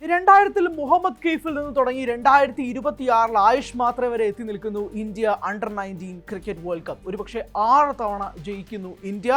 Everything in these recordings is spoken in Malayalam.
2000-ൽ മുഹമ്മദ് കെയ്ഫിൽ നിന്ന് തുടങ്ങി 2026-ൽ ആയുഷ് മാത്രം വരെ എത്തി നിൽക്കുന്നു India under-19 cricket world cup. ഒരുപക്ഷെ 6 തവണ ജയിക്കുന്നു ഇന്ത്യ.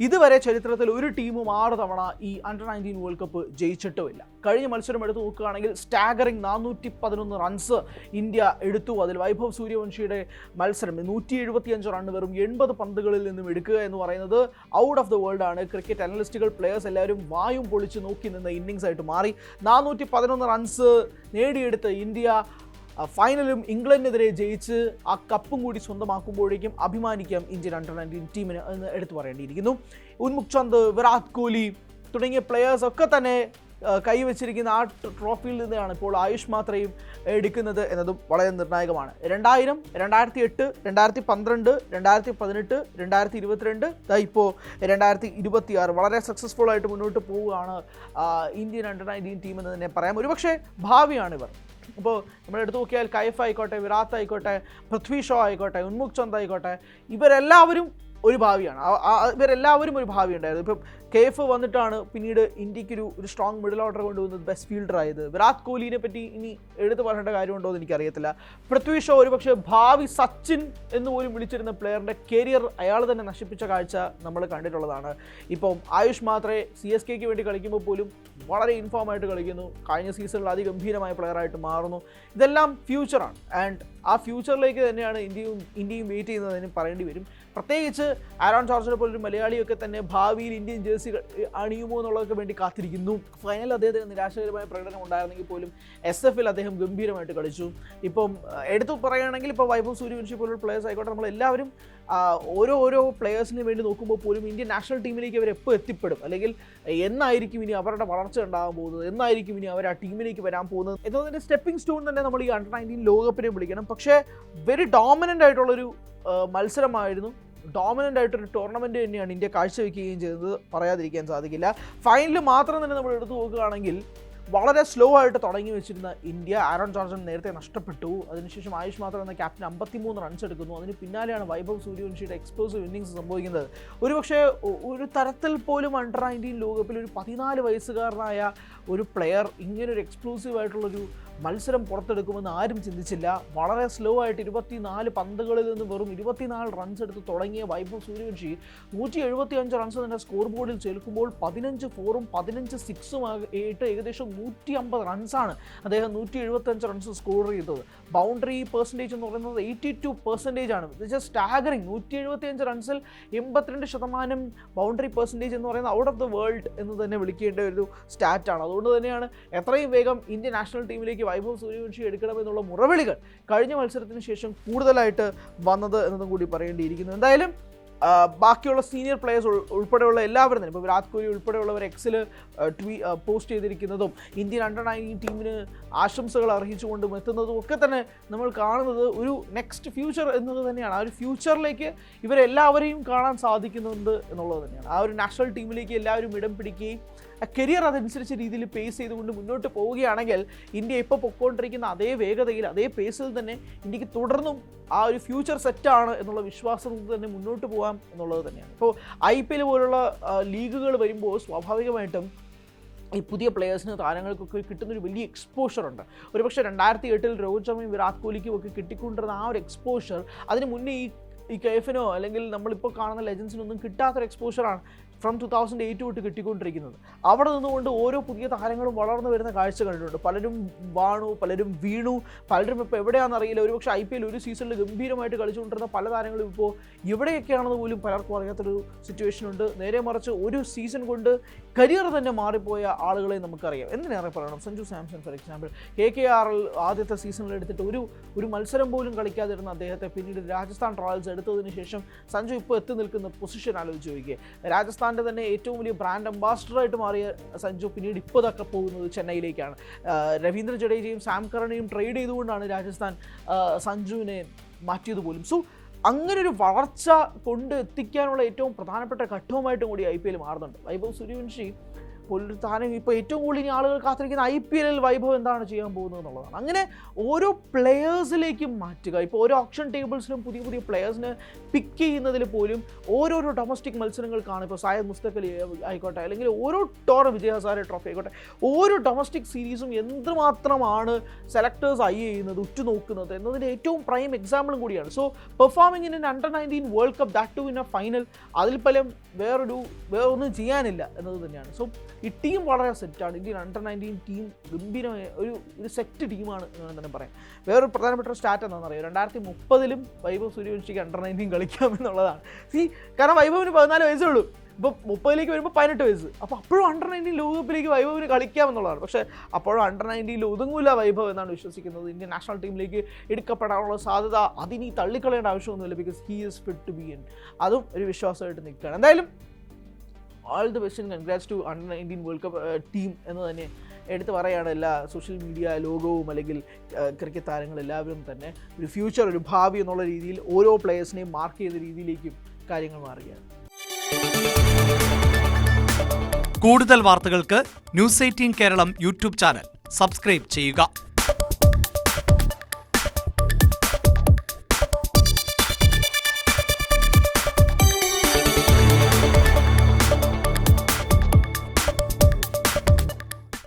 ഇതുവരെ ചരിത്രത്തിൽ ഒരു ടീമും 6 തവണ ഈ അണ്ടർ-19 വേൾഡ് കപ്പ് ജയിച്ചിട്ടുമില്ല. കഴിഞ്ഞ മത്സരം എടുത്തു നോക്കുകയാണെങ്കിൽ സ്റ്റാഗറിംഗ് 411 റൺസ് ഇന്ത്യ എടുത്തു. അതിൽ വൈഭവ് സൂര്യവംശിയുടെ മത്സരം 175 റൺ വെറും 80 പന്തുകളിൽ നിന്നും എടുക്കുക എന്ന് പറയുന്നത് ഔട്ട് ഓഫ് ദ വേൾഡ് ആണ്. ക്രിക്കറ്റ് അനലിസ്റ്റുകൾ, പ്ലെയേഴ്സ് എല്ലാവരും വായും പൊളിച്ച് നോക്കി നിന്ന ഇന്നിങ്സ് ആയിട്ട് മാറി. 411 റൺസ് നേടിയെടുത്ത് ഇന്ത്യ ഫൈനലും ഇംഗ്ലണ്ടിനെതിരെ ജയിച്ച് ആ കപ്പും കൂടി സ്വന്തമാക്കുമ്പോഴേക്കും അഭിമാനിക്കാം ഇന്ത്യൻ അണ്ടർ-19 ടീമിന് എന്ന് എടുത്തു പറയേണ്ടിയിരിക്കുന്നു. ഉന്മുഖ് ചന്ദ്, വിരാട് കോഹ്ലി തുടങ്ങിയ പ്ലെയേഴ്സ് ഒക്കെ തന്നെ കൈവച്ചിരിക്കുന്ന ആ ട്രോഫിയിൽ നിന്നാണ് ഇപ്പോൾ ആയുഷ് മാത്രയും എടുക്കുന്നത് എന്നതും വളരെ നിർണായകമാണ്. 2000, 2008, 2012, 2018, 2022, ഇപ്പോൾ 2026 വളരെ സക്സസ്ഫുൾ ആയിട്ട് മുന്നോട്ട് പോവുകയാണ് ഇന്ത്യൻ അണ്ടർ-19 ടീം എന്ന് തന്നെ പറയാം. ഒരുപക്ഷെ ഭാവിയാണിവർ. ഇപ്പോൾ നമ്മൾ എടുത്തു നോക്കിയാൽ കൈഫ് ആയിക്കോട്ടെ, വിരാട് ആയിക്കോട്ടെ, പൃഥ്വി ഷോ ആയിക്കോട്ടെ, ഉന്മുഖ് ചന്ദ് ആയിക്കോട്ടെ, ഇവരെല്ലാവരും ഒരു ഭാവിയാണ്. ഇവരെല്ലാവരും ഒരു ഭാവി ഉണ്ടായിരുന്നു. ഇപ്പം കെയ്ഫ് വന്നിട്ടാണ് പിന്നീട് ഇന്ത്യക്കൊരു സ്ട്രോങ് മിഡിൽ ഓർഡർ കൊണ്ടുവന്നത്, ബെസ്റ്റ് ഫീൽഡർ ആയത്. വിരാട് കോഹ്ലിനെ പറ്റി ഇനി എടുത്തു പറയേണ്ട കാര്യമുണ്ടോ എന്ന് എനിക്കറിയത്തില്ല. പൃഥ്വി ഷോ ഒരുപക്ഷെ ഭാവി സച്ചിൻ എന്ന് പോലും വിളിച്ചിരുന്ന പ്ലെയറിൻ്റെ കരിയർ അയാൾ തന്നെ നശിപ്പിച്ച കാഴ്ച നമ്മൾ കണ്ടിട്ടുള്ളതാണ്. ഇപ്പം ആയുഷ് മാത്രമേ CSKയ്ക്ക് വേണ്ടി കളിക്കുമ്പോൾ പോലും വളരെ ഇൻഫോമായിട്ട് കളിക്കുന്നു. കഴിഞ്ഞ സീസണിൽ അതിഗംഭീരമായ പ്ലെയറായിട്ട് മാറുന്നു. ഇതെല്ലാം ഫ്യൂച്ചറാണ്. ആൻഡ് ആ ഫ്യൂച്ചറിലേക്ക് തന്നെയാണ് ഇന്ത്യയും വെയിറ്റ് ചെയ്യുന്നതിന് പറയേണ്ടി വരും. പ്രത്യേകിച്ച് ആരോൺ ജോർജിനെ പോലൊരു മലയാളിയൊക്കെ തന്നെ ഭാവിയിൽ ഇന്ത്യൻ ജേഴ്സി അണിയുമോ എന്നുള്ളതൊക്കെ വേണ്ടി കാത്തിരിക്കുന്നു. ഫൈനൽ അദ്ദേഹത്തിന് നിരാശകരമായ പ്രകടനം ഉണ്ടായിരുന്നെങ്കിൽ പോലും SF-ൽ അദ്ദേഹം ഗംഭീരമായിട്ട് കളിച്ചു. ഇപ്പം എടുത്തു പറയുകയാണെങ്കിൽ ഇപ്പോൾ വൈഭവ് സൂര്യവംശി പോലുള്ള പ്ലെയേഴ്സ് ആയിക്കോട്ടെ, നമ്മളെല്ലാവരും ഓരോ പ്ലെയേഴ്സിന് വേണ്ടി നോക്കുമ്പോൾ പോലും ഇന്ത്യൻ നാഷണൽ ടീമിലേക്ക് അവർ എപ്പോൾ എത്തിപ്പെടും, അല്ലെങ്കിൽ എന്നായിരിക്കും ഇനി അവരുടെ വളർച്ച ഉണ്ടാകാൻ പോകുന്നത്, എന്നായിരിക്കും ഇനി അവർ ആ ടീമിലേക്ക് വരാൻ പോകുന്നത് എന്നതിൻ്റെ സ്റ്റെപ്പിംഗ് സ്റ്റോൺ തന്നെ നമ്മൾ ഈ അണ്ടർ-19 ലോകകപ്പിനെ വിളിക്കണം. പക്ഷേ വെരി ഡോമിനൻ്റ് ആയിട്ടുള്ളൊരു മത്സരമായിരുന്നു. ഡോമിനൻ്റ് ആയിട്ടൊരു ടൂർണമെൻറ്റ് തന്നെയാണ് ഇന്ത്യ കാഴ്ചവെക്കുകയും ചെയ്തത്, പറയാതിരിക്കാൻ സാധിക്കില്ല. ഫൈനൽ മാത്രം തന്നെ നമ്മൾ എടുത്തു നോക്കുകയാണെങ്കിൽ വളരെ സ്ലോ ആയിട്ട് തുടങ്ങി വെച്ചിരുന്ന ഇന്ത്യ ആരോൺ ജോർജൻ നേരത്തെ നഷ്ടപ്പെട്ടു. അതിനുശേഷം ആയുഷ് മാത്രം എന്ന ക്യാപ്റ്റൻ 53 റൺസ് എടുക്കുന്നു. അതിന് പിന്നാലെയാണ് വൈഭവ് സൂര്യവംശിയുടെ എക്സ്പ്ലോസീവ് ഇന്നിങ്സ് സംഭവിക്കുന്നത്. ഒരുപക്ഷെ ഒരു തരത്തിൽ പോലും അണ്ടർ-19 ലോകകപ്പിൽ ഒരു 14 വയസ്സുകാരനായ ഒരു പ്ലെയർ ഇങ്ങനൊരു എക്സ്പ്ലോസീവ് ആയിട്ടുള്ളൊരു മത്സരം പുറത്തെടുക്കുമെന്ന് ആരും ചിന്തിച്ചില്ല. വളരെ സ്ലോ ആയിട്ട് 24 പന്തുകളിൽ നിന്ന് വെറും 24 റൺസ് എടുത്ത് തുടങ്ങിയ വൈഭവ് സൂര്യവംശി 175 റൺസ് തന്നെ സ്കോർ ബോർഡിൽ ചേർക്കുമ്പോൾ 15 4-ഉം 15 6-ഉം ആയിട്ട് ഏകദേശം 150 റൺസാണ് അദ്ദേഹം 175 റൺസ് സ്കോർ ചെയ്തത്. ബൗണ്ടറി പെർസെൻറ്റേജ് എന്ന് പറയുന്നത് 82% ആണ്. ഇത് സ്റ്റാഗറിങ്. 175 റൺസിൽ 82% ബൗണ്ടറി പെർസെൻറ്റേജ് എന്ന് പറയുന്നത് ഔട്ട് ഓഫ് ദ വേൾഡ് എന്ന് തന്നെ വിളിക്കേണ്ട ഒരു സ്റ്റാറ്റാണ്. അതുകൊണ്ട് തന്നെയാണ് എത്രയും വേഗം ഇന്ത്യൻ നാഷണൽ ടീമിലേക്ക് വൈഭവ് സൂര്യവംശി എടുക്കണമെന്നുള്ള മുറവിളികൾ കഴിഞ്ഞ മത്സരത്തിന് ശേഷം കൂടുതലായിട്ട് വന്നത് എന്നതും കൂടി പറയേണ്ടിയിരിക്കുന്നു. എന്തായാലും ബാക്കിയുള്ള സീനിയർ പ്ലെയേഴ്സ് ഉൾപ്പെടെയുള്ള എല്ലാവരും തന്നെ, ഇപ്പോൾ വിരാട് കോഹ്ലി ഉൾപ്പെടെയുള്ളവർ എക്സിൽ പോസ്റ്റ് ചെയ്തിരിക്കുന്നതും ഇന്ത്യൻ അണ്ടർ-19 ടീമിന് ആശംസകൾ അർഹിച്ചുകൊണ്ടും എത്തുന്നതും ഒക്കെ തന്നെ നമ്മൾ കാണുന്നത് ഒരു നെക്സ്റ്റ് ഫ്യൂച്ചർ എന്നത് തന്നെയാണ്. ആ ഒരു ഫ്യൂച്ചറിലേക്ക് ഇവരെല്ലാവരെയും കാണാൻ സാധിക്കുന്നുണ്ട് എന്നുള്ളത് തന്നെയാണ്. ആ ഒരു നാഷണൽ ടീമിലേക്ക് എല്ലാവരും ഇടം പിടിക്കുകയും കരിയർ അതനുസരിച്ച രീതിയിൽ പേസ് ചെയ്തുകൊണ്ട് മുന്നോട്ട് പോവുകയാണെങ്കിൽ ഇന്ത്യ ഇപ്പോൾ പൊയ്ക്കൊണ്ടിരിക്കുന്ന അതേ വേഗതയിൽ, അതേ പേസിൽ തന്നെ ഇന്ത്യക്ക് തുടർന്നും ആ ഒരു ഫ്യൂച്ചർ സെറ്റാണ് എന്നുള്ള വിശ്വാസം തന്നെ മുന്നോട്ട് പോകാം എന്നുള്ളത് തന്നെയാണ്. ഇപ്പോൾ IPL പോലുള്ള ലീഗുകൾ വരുമ്പോൾ സ്വാഭാവികമായിട്ടും ഈ പുതിയ പ്ലെയേഴ്സിന്, താരങ്ങൾക്കൊക്കെ കിട്ടുന്നൊരു വലിയ എക്സ്പോഷറുണ്ട്. ഒരുപക്ഷെ 2008-ൽ രോഹിത് ശർമ്മയും വിരാട് കോഹ്ലിക്കും ഒക്കെ കിട്ടിക്കൊണ്ടിരുന്ന ആ ഒരു എക്സ്പോഷർ അതിന് മുന്നേ ഈ കെയ്ഫിനോ അല്ലെങ്കിൽ നമ്മളിപ്പോൾ കാണുന്ന ലെജൻസിനൊന്നും കിട്ടാത്തൊരു എക്സ്പോഷറാണ് ഫ്രം 2008 തൊട്ട് കിട്ടിക്കൊണ്ടിരിക്കുന്നത്. അവിടെ നിന്നുകൊണ്ട് ഓരോ പുതിയ താരങ്ങളും വളർന്നു വരുന്ന കാഴ്ച കണ്ടിട്ടുണ്ട്. പലരും പലരും വീണു, പലരും ഇപ്പോൾ എവിടെയാണെന്നറിയില്ല. ഒരുപക്ഷെ IPL ഒരു സീസണിൽ ഗംഭീരമായിട്ട് കളിച്ചുകൊണ്ടിരുന്ന പല താരങ്ങളും ഇപ്പോൾ എവിടെയൊക്കെയാണെന്ന് പോലും പലർക്കും അറിയാത്തൊരു സിറ്റുവേഷൻ ഉണ്ട്. നേരെ മറിച്ച് ഒരു സീസൺ കൊണ്ട് കരിയർ തന്നെ മാറിപ്പോയ ആളുകളെ നമുക്കറിയാം. എന്തിനേറെ പറയണം, സഞ്ജു സാംസൺ ഫോർ എക്സാമ്പിൾ. KKRൽ ആദ്യത്തെ സീസണിൽ എടുത്തിട്ട് ഒരു മത്സരം പോലും കളിക്കാതിരുന്ന അദ്ദേഹത്തെ പിന്നീട് രാജസ്ഥാൻ റോയൽസ് എടുത്തതിന് ശേഷം സഞ്ജു ഇപ്പോൾ എത്തി നിൽക്കുന്ന പൊസിഷൻ ആലോചിച്ച് ചോദിക്കുക. രാജസ്ഥാൻ്റെ തന്നെ ഏറ്റവും വലിയ ബ്രാൻഡ് അംബാസിഡറായിട്ട് മാറിയ സഞ്ജു പിന്നീട് ഇപ്പോൾ ഇതൊക്കെ പോകുന്നത് ചെന്നൈയിലേക്കാണ്. രവീന്ദ്ര ജഡേജയും സാം കറനെയും ട്രേഡ് ചെയ്തുകൊണ്ടാണ് രാജസ്ഥാൻ സഞ്ജുവിനെ മാറ്റിയത് പോലും. സോ അങ്ങനൊരു വളർച്ച കൊണ്ട് എത്തിക്കാനുള്ള ഏറ്റവും പ്രധാനപ്പെട്ട ഘട്ടവുമായിട്ടും കൂടി IPL മാറുന്നുണ്ട്. വൈഭവ് സൂര്യവംശി താനും ഇപ്പോൾ ഏറ്റവും കൂടുതൽ ഇനി ആളുകൾ കാത്തിരിക്കുന്ന IPL വൈഭവ് എന്താണ് ചെയ്യാൻ പോകുന്നത് എന്നുള്ളതാണ്. അങ്ങനെ ഓരോ പ്ലെയേഴ്സിലേക്കും മാറ്റുക. ഇപ്പോൾ ഓരോ ഓപ്ഷൻ ടേബിൾസിലും പുതിയ പുതിയ പ്ലെയേഴ്സിനെ പിക്ക് ചെയ്യുന്നതിൽ പോലും ഓരോരോ ഡൊമസ്റ്റിക് മത്സരങ്ങൾക്കാണ്. ഇപ്പോൾ സായദ് മുസ്തഖ് അലി ആയിക്കോട്ടെ, അല്ലെങ്കിൽ ഓരോ വിജയ ഹസാരെ ട്രോഫി ആയിക്കോട്ടെ, ഓരോ ഡൊമസ്റ്റിക് സീരീസും എന്തുമാത്രമാണ് സെലക്ടേഴ്സ് ചെയ്യുന്നത്, ഉറ്റുനോക്കുന്നത് എന്നതിൻ്റെ ഏറ്റവും പ്രൈം എക്സാമ്പിളും കൂടിയാണ്. So performing in under nineteen world cup, that too in a final, അതിൽ പലം വേറൊന്നും ചെയ്യാനില്ല എന്നത് തന്നെയാണ്. സോ ഈ ടീം വളരെ സെറ്റാണ്. ഇന്ത്യൻ അണ്ടർ-19 ടീം ഗംഭീരമായ ഒരു സെറ്റ് ടീമാണ് എന്ന് തന്നെ പറയാം. വേറൊരു പ്രധാനപ്പെട്ട ഒരു സ്റ്റാറ്റ് എന്താണെന്ന് അറിയാം, 2030 വൈഭവ് സൂര്യവംശിക്ക് അണ്ടർ-19 കളിക്കാമെന്നുള്ളതാണ്. കാരണം വൈഭവിന് 14 വയസ്സേ ഉള്ളൂ. ഇപ്പോൾ 30 വരുമ്പോൾ 18 വയസ്സ്. അപ്പോൾ അപ്പോഴും അണ്ടർ-19 ലോകകപ്പിലേക്ക് വൈഭവിന് കളിക്കാമെന്നുള്ളതാണ്. പക്ഷേ അപ്പോഴും അണ്ടർ-19 ഒതുങ്ങൂല വൈഭവ് എന്നാണ് വിശ്വസിക്കുന്നത്. ഇന്ത്യൻ നാഷണൽ ടീമിലേക്ക് എടുക്കപ്പെടാനുള്ള സാധ്യത അതിനി തള്ളിക്കളയേണ്ട ആവശ്യമൊന്നുമില്ല. Because he is fit to be in. അതും ഒരു വിശ്വാസമായിട്ട് നിൽക്കുകയാണ്. എന്തായാലും all the best and congrats to under nineteen world cup team എന്ന് തന്നെ എടുത്ത് പറയുകയാണ് എല്ലാ സോഷ്യൽ മീഡിയ ലോകവും അല്ലെങ്കിൽ ക്രിക്കറ്റ് താരങ്ങൾ എല്ലാവരും തന്നെ. ഒരു ഫ്യൂച്ചർ, ഒരു ഭാവി എന്നുള്ള രീതിയിൽ ഓരോ പ്ലേയേഴ്സിനെയും മാർക്ക് ചെയ്യുന്ന രീതിയിലേക്കും കാര്യങ്ങൾ മാറുകയാണ്. കൂടുതൽ വാർത്തകൾക്ക് News 18 Kerala YouTube channel subscribe ചെയ്യുക.